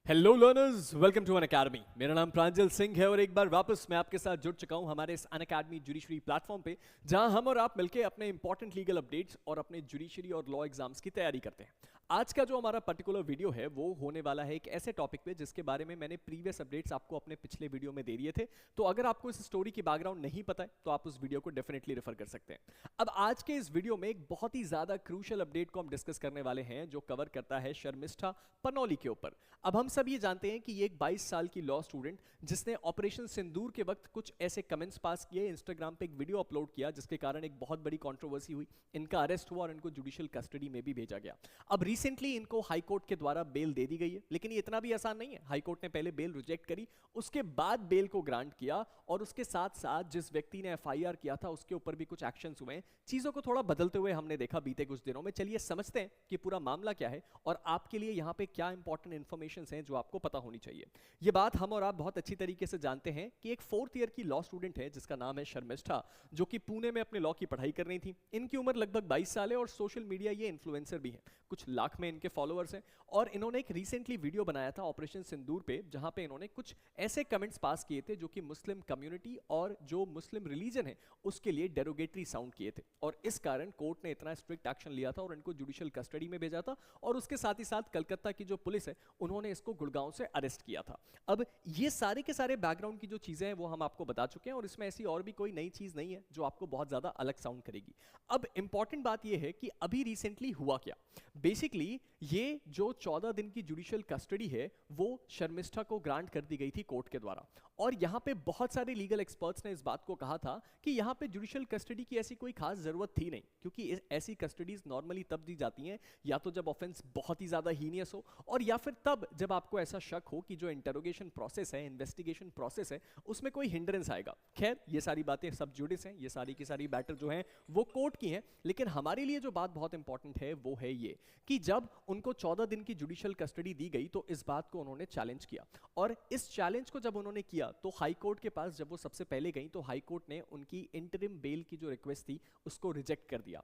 Hello learners, welcome to Unacademy. मेरा नाम प्रांजल सिंह है और एक बार वापस मैं आपके साथ जुड़ चुका हूं हमारे इस अनअकैडमी जुडिशरी प्लेटफॉर्म पे, जहां हम और आप मिलकर अपने इंपॉर्टेंट लीगल अपडेट्स और अपने जुडिशरी और लॉ एग्जाम्स की तैयारी करते हैं। आज का जो हमारा पर्टिकुलर वीडियो है वो होने वाला है एक ऐसे टॉपिक पे जिसके बारे में मैंने प्रीवियस अपडेट्स आपको अपने पिछले वीडियो में दे दिए थे। तो अगर आपको इस स्टोरी की बैकग्राउंड नहीं पता है तो आप उस वीडियो को डेफिनेटली रेफर कर सकते हैं। अब आज के इस वीडियो में एक बहुत ही ज्यादा क्रूशियल अपडेट को हम डिस्कस करने वाले हैं जो कवर करता है शर्मिष्ठा पनौली के ऊपर। अब हम सब ये जानते हैं कि ये एक 22 साल की लॉ स्टूडेंट जिसने ऑपरेशन सिंदूर के वक्त कुछ ऐसे कमेंट्स पास किए, इंस्टाग्राम पे एक वीडियो अपलोड किया जिसके कारण एक बहुत बड़ी कंट्रोवर्सी हुई, इनका अरेस्ट हुआ और इनको जुडिशियल कस्टडी में भी भेजा गया। अब रिसेंटली इनको हाई कोर्ट के द्वारा बेल दे दी गई है, लेकिन ये इतना भी आसान नहीं है। हाई कोर्ट ने पहले बेल रिजेक्ट करी, उसके बाद बेल को ग्रांट किया और उसके साथ साथ जिस व्यक्ति ने एफआईआर किया था उसके ऊपर भी कुछ एक्शंस हुए हैं। चीजों को थोड़ा बदलते हुए हमने देखा बीते कुछ दिनों में। चलिए समझते हैं कि पूरा मामला क्या है और आपके लिए यहाँ पे क्या इंपॉर्टेंट इंफॉर्मेशन हैं जो आपको पता होनी चाहिए। ये बात हम और आप बहुत अच्छी तरीके से जानते हैं कि एक 4th ईयर की लॉ स्टूडेंट है जिसका नाम है शर्मिष्ठा, जो कि पुणे में अपने लॉ की पढ़ाई कर रही थी। इनकी उम्र लगभग 22 साल है और सोशल मीडिया ये इन्फ्लुएंसर भी हैं, कुछ लाख में इनके फॉलोअर्स हैं। और इन्होंने एक रिसेंटली वीडियो बनाया था ऑपरेशन सिंदूर पे, जहां पे इन्होंने कुछ ऐसे कमेंट्स पास किए थे जो कि मुस्लिम कम्युनिटी और जो मुस्लिम रिलीजन है उसके लिए डेरोगेटरी साउंड किए थे। और इस कारण कोर्ट ने इतना स्ट्रिक्ट एक्शन लिया था और इनको जुडिशियल कस्टडी में भेजा था। और उसके साथ ही साथ कलकत्ता की जो पुलिस है उन्होंने इसको गुड़गांव से अरेस्ट किया था। अब ये सारे के सारे बैकग्राउंड की जो चीजें हैं वो हम आपको बता चुके हैं और इसमें ऐसी और भी कोई नई चीज नहीं है जो आपको बहुत ज्यादा अलग साउंड करेगी। अब इंपॉर्टेंट बात यह है कि अभी रिसेंटली हुआ क्या। बेसिकली ये जो 14 दिन की जुडिशियल कस्टडी है वो शर्मिष्ठा को ग्रांट कर दी गई थी कोर्ट के द्वारा। और यहां पे बहुत सारे लीगल एक्सपर्ट्स ने इस बात को कहा था कि यहां पे जुडिशियल कस्टडी की ऐसी कोई खास जरूरत थी नहीं, क्योंकि ऐसी कस्टडीज नॉर्मली तब दी जाती हैं या तो जब ऑफेंस बहुत ही ज्यादा हीनियस हो और या फिर तब जब आपको ऐसा शक हो कि जो इंटरोगेशन प्रोसेस है, इन्वेस्टिगेशन प्रोसेस है, उसमें कोई हिंड्रेंस आएगा। खैर ये सारी बातें सब जुडिस हैं, ये सारी की सारी बैटर जो हैं वो कोर्ट की हैं। लेकिन हमारे लिए जो बात बहुत इंपॉर्टेंट है वो है ये कि जब उनको 14 दिन की जुडिशियल कस्टडी दी गई तो इस बात को उन्होंने चैलेंज किया। और इस चैलेंज को जब उन्होंने किया तो हाई कोर्ट के पास जब वो सबसे पहले गई तो हाई कोर्ट ने उनकी इंटरिम बेल की जो रिक्वेस्ट थी उसको रिजेक्ट कर दिया।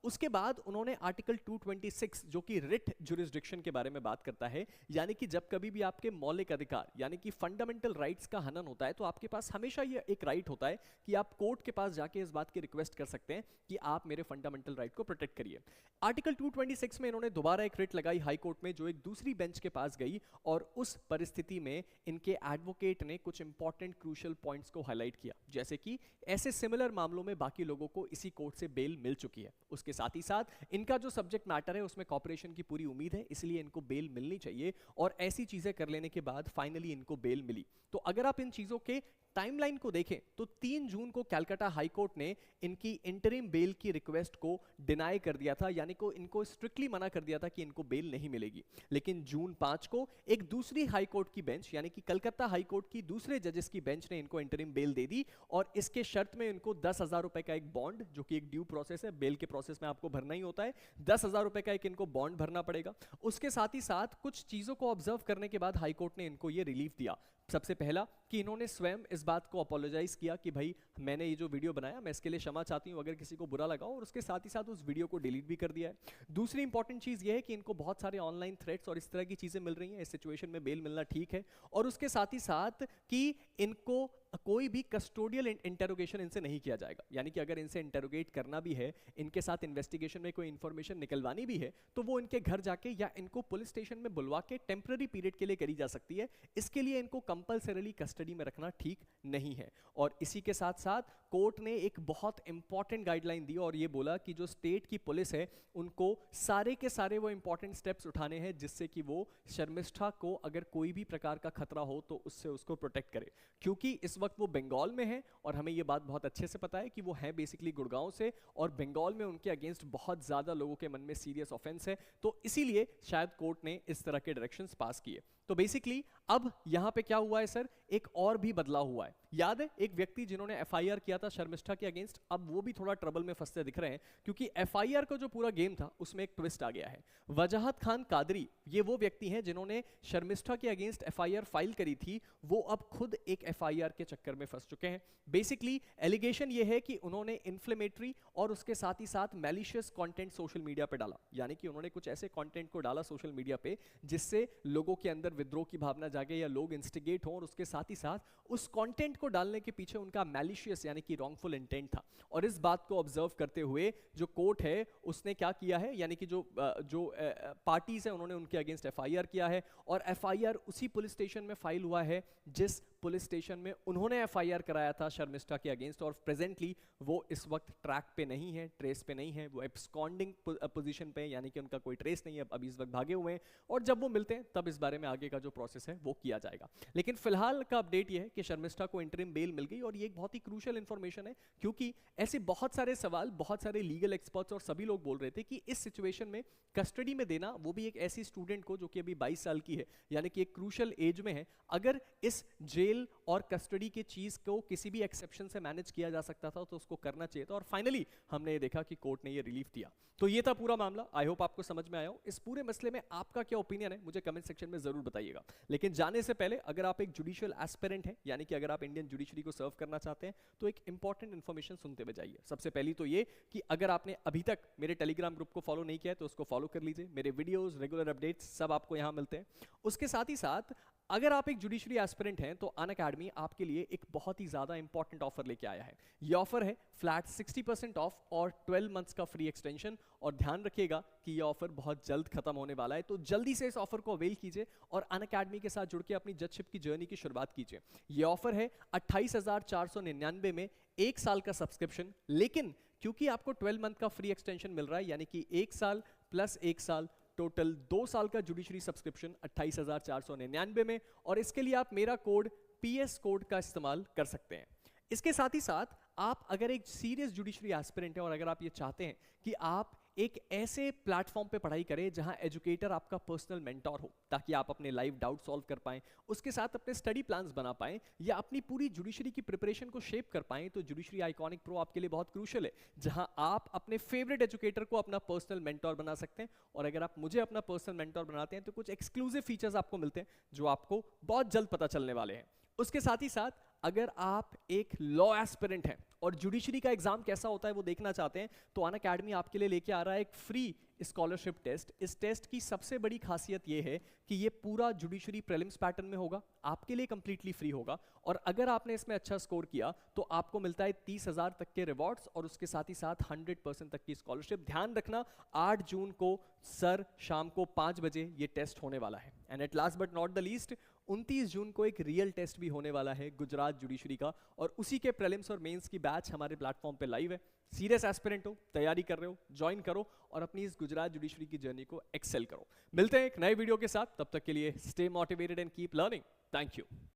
उसके बाद उन्होंने आर्टिकल 226 जो कि रिट जुरिस्डिक्शन के बारे में बात करता है, यानी कि जब कभी भी आपके मौलिक अधिकार यानी कि फंडामेंटल राइट्स का हनन होता है तो आपके पास हमेशा ये एक राइट होता है कि आप कोर्ट के पास जाके इस बात की रिक्वेस्ट कर सकते हैं कि आप मेरे फंडामेंटल राइट को प्रोटेक्ट करिए। आर्टिकल 226 में इन्होंने दोबारा एक रिट लगाई हाई कोर्ट में जो एक दूसरी बेंच के पास गई और उस परिस्थिति में इनके एडवोकेट ने कुछ इंपॉर्टेंट क्रूशियल पॉइंट्स को हाईलाइट किया, जैसे कि ऐसे सिमिलर मामलों में बाकी लोगों को इसी कोर्ट से बेल मिल चुकी है। उसके साथ ही साथ इनका जो सब्जेक्ट मैटर है उसमें कॉपरेशन की पूरी उम्मीद है, इसलिए इनको बेल मिलनी चाहिए और ऐसी चीजें कर लेने के बाद फाइनली इनको बेल मिली। तो अगर आप इन चीजों के टाइमलाइन को देखें तो 3 जून को कलकत्ता हाई कोर्ट ने इनकी इंटरिम बेल की रिक्वेस्ट को डिनाई कर दिया था, यानी को इनको स्ट्रिक्टली मना कर दिया था कि इनको बेल नहीं मिलेगी। लेकिन जून 5 को एक दूसरी हाई कोर्ट की बेंच यानी कि कलकत्ता हाई कोर्ट की दूसरे जजेस की बेंच ने इनको इंटरिम बेल दे दी और इसके शर्त में इनको 10,000 रुपए का एक बॉन्ड, जो कि एक ड्यू प्रोसेस है, बेल के प्रोसेस में आपको भरना ही होता है, 10,000 रुपए का एक इनको बॉन्ड भरना पड़ेगा। उसके साथ ही साथ कुछ चीजों को ऑब्जर्व करने के बाद हाई कोर्ट ने इनको ये रिलीफ दिया। सबसे पहला कि इन्होंने स्वयं इस बात को अपोलोजाइज किया कि भाई मैंने ये जो वीडियो बनाया मैं इसके लिए क्षमा चाहती हूं अगर किसी को बुरा लगा, और उसके साथ ही साथ उस वीडियो को डिलीट भी कर दिया है। दूसरी इंपॉर्टेंट चीज ये है कि इनको बहुत सारे ऑनलाइन थ्रेट्स और इस तरह की चीजें मिल रही हैं, इस सिचुएशन में बेल मिलना ठीक है। और उसके साथ ही साथ कि इनको कोई भी कस्टोडियल इंटेरोगेशन इनसे नहीं किया जाएगा, यानी कि अगर इनसे इंटेरोगेट करना भी है, इनके साथ इन्वेस्टिगेशन में कोई इंफॉर्मेशन निकलवानी भी है तो वो इनके घर जाके या इनको पुलिस स्टेशन में बुलवा के टेम्पररी पीरियड के लिए करी जा सकती है। इसके लिए इनको कंपल्सरीली कस्टडी में रखना ठीक नहीं है। और इसी के साथ साथ कोर्ट ने एक बहुत इंपॉर्टेंट गाइडलाइन दी और ये बोला कि जो स्टेट की पुलिस है उनको सारे के सारे वो इंपॉर्टेंट स्टेप्स उठाने हैं जिससे कि वो शर्मिष्ठा को अगर कोई भी प्रकार का खतरा हो तो उससे उसको प्रोटेक्ट करे। क्योंकि इस वक्त वो बंगाल में है और हमें ये बात बहुत अच्छे से पता है कि वो है बेसिकली गुड़गांव से, और बंगाल में उनके अगेंस्ट बहुत ज्यादा लोगों के मन में सीरियस ऑफेंस है, तो इसीलिए शायद कोर्ट ने इस तरह के डायरेक्शंस पास किए। तो बेसिकली अब यहां पे क्या हुआ है सर, एक और भी बदलाव हुआ है। याद है एक व्यक्ति जिन्होंने एफआईआर किया था शर्मिष्ठा के अगेंस्ट, अब वो भी थोड़ा ट्रबल में फंसते दिख रहे हैं क्योंकि एफआईआर का जो पूरा गेम था उसमें एक ट्विस्ट आ गया है। वजाहत खान कादरी ये वो व्यक्ति हैं जिन्होंने शर्मिष्ठा के अगेंस्ट एफआईआर फाइल करी थी, वो अब खुद एक एफआईआर के चक्कर में फंस चुके हैं। बेसिकली एलिगेशन ये है कि उन्होंने इन्फ्लेमेटरी और उसके साथ ही साथ मैलिशियस कंटेंट सोशल मीडिया पे डाला, यानी कि उन्होंने कुछ ऐसे कंटेंट को डाला सोशल मीडिया पे जिससे लोगों के अंदर विद्रोह की भावना जागे या लोग इंस्टिगेट हों, और उसके साथ ही साथ उस कंटेंट को डालने के पीछे उनका मैलिशियस यानी कि रॉन्गफुल इंटेंट था। और इस बात को ऑब्जर्व करते हुए जो कोर्ट है उसने क्या किया है, यानी कि जो पार्टीज है उन्होंने उनके अगेंस्ट एफआईआर किया है, और एफआईआर उसी पुलिस स्टेशन में फाइल हुआ है जिस पुलिस स्टेशन में उन्होंने एफआईआर कराया था शर्मिष्ठा के अगेंस्ट। और प्रेजेंटली वो इस वक्त ट्रैक पे नहीं है, ट्रेस पे नहीं है, वो एब्सकॉन्डिंग पोजीशन पे, यानी कि उनका कोई ट्रेस नहीं है, अभी इस वक्त भागे हुए हैं, और जब वो मिलते हैं तब इस बारे में आगे का जो प्रोसेस है वो किया जाएगा। लेकिन फिलहाल का अपडेट ये है कि शर्मिष्ठा को इंटरिम बेल मिल गई, और ये एक बहुत ही क्रूशियल इंफॉर्मेशन है क्योंकि ऐसे बहुत सारे सवाल बहुत सारे लीगल एक्सपर्ट्स और सभी लोग बोल रहे थे कि इस सिचुएशन में कस्टडी में देना, वो भी एक ऐसी स्टूडेंट को जो कि अभी 22 साल की है, यानी कि एक क्रूशियल एज में है, अगर इस जेल और कस्टडी की चीज को किसी भी एक्सेप्शन से मैनेज किया जा सकता था तो उसको करना चाहिए था। और फाइनली हमने ये देखा कि कोर्ट ने ये रिलीफ दिया। तो ये था पूरा मामला। आई होप आपको समझ में आया हो। इस पूरे मसले में आपका क्या ओपिनियन है मुझे कमेंट सेक्शन में जरूर बताइएगा। लेकिन जाने से पहले अगर आप एक जुडिशियल एस्पिरेंट हैं, यानी कि अगर आप इंडियन जुडिशरी को सर्व करना चाहते हैं, तो एक इंपॉर्टेंट इन्फॉर्मेशन सुनते हुए जाइए। सबसे पहली तो ये कि अगर आपने अभी तक मेरे टेलीग्राम ग्रुप को फॉलो नहीं किया है तो उसको फॉलो कर लीजिए। मेरे वीडियोस, रेगुलर अपडेट्स सब आपको यहाँ मिलते हैं। उसके साथ ही साथ अगर आप एक जुडिशरी एस्पिरेंट हैं तो अनअकैडमी आपके लिए एक बहुत ही ज्यादा इंपॉर्टेंट ऑफर लेके आया है। ये ऑफर है फ्लैट 60% ऑफ और 12 मंथ्स का फ्री एक्सटेंशन। और ध्यान रखिएगा कि ये ऑफर बहुत जल्द खत्म होने वाला है, तो जल्दी से इस ऑफर को अवेल कीजिए और अनअकैडमी के साथ जुड़ के अपनी जजशिप की जर्नी की शुरुआत कीजिए। ये ऑफर है 28,499 में 1 साल का सब्सक्रिप्शन, लेकिन क्योंकि आपको 12 मंथ का फ्री एक्सटेंशन मिल रहा है, यानी कि 1 साल प्लस 1 साल, टोटल 2 साल का जुडिशरी सब्सक्रिप्शन 28,499 में। और इसके लिए आप मेरा कोड PS कोड का इस्तेमाल कर सकते हैं। इसके साथ ही साथ आप अगर एक सीरियस जुडिशरी एस्पिरेंट हैं और अगर आप ये चाहते हैं कि आप एक ऐसे प्लेटफॉर्म पे पढ़ाई करें जहां एजुकेटर आपका पर्सनल मेंटोर हो, ताकि आप अपने लाइव डाउट सॉल्व कर पाएं, उसके साथ अपने स्टडी प्लान्स बना पाएं या अपनी पूरी जुडिशरी की प्रिपरेशन को शेप कर पाएं, तो जुडिशरी आइकॉनिक प्रो आपके लिए बहुत क्रूशियल है, जहां आप अपने फेवरेट एजुकेटर को अपना पर्सनल मेंटोर बना सकते हैं। और अगर आप मुझे अपना पर्सनल मेंटोर बनाते हैं तो कुछ एक्सक्लूसिव फीचर्स आपको मिलते हैं जो आपको बहुत जल्द पता चलने वाले हैं। उसके साथ ही साथ अगर आप एक लॉ एस्पिरेंट हैं और जुडिशरी का एग्जाम कैसा होता है वो देखना चाहते हैं, तो अनअकैडमी आपके लिए लेके आ रहा है एक फ्री स्कॉलरशिप टेस्ट। इस टेस्ट की सबसे बड़ी खासियत ये है कि ये पूरा जुडिशरी प्रीलिम्स पैटर्न में होगा, आपके लिए कंप्लीटली फ्री होगा। और अगर आपने इसमें अच्छा स्कोर किया तो आपको मिलता है 30,000 तक के रिवॉर्ड्स और उसके साथ ही साथ 100% तक की स्कॉलरशिप। ध्यान रखना 8 जून को सर शाम को 5 बजे ये टेस्ट होने वाला है। And at last but not the least, 29 जून को एक रियल टेस्ट भी होने वाला है गुजरात जुडिशरी का, और उसी के प्रीलिम्स और मेंस की बैच हमारे प्लेटफॉर्म पे लाइव है। सीरियस एस्पिरेंट हो, तैयारी कर रहे हो, ज्वाइन करो और अपनी इस गुजरात जुडिशरी की जर्नी को एक्सेल करो। मिलते हैं एक नए वीडियो के साथ, तब तक के लिए stay motivated and keep learning. Thank you.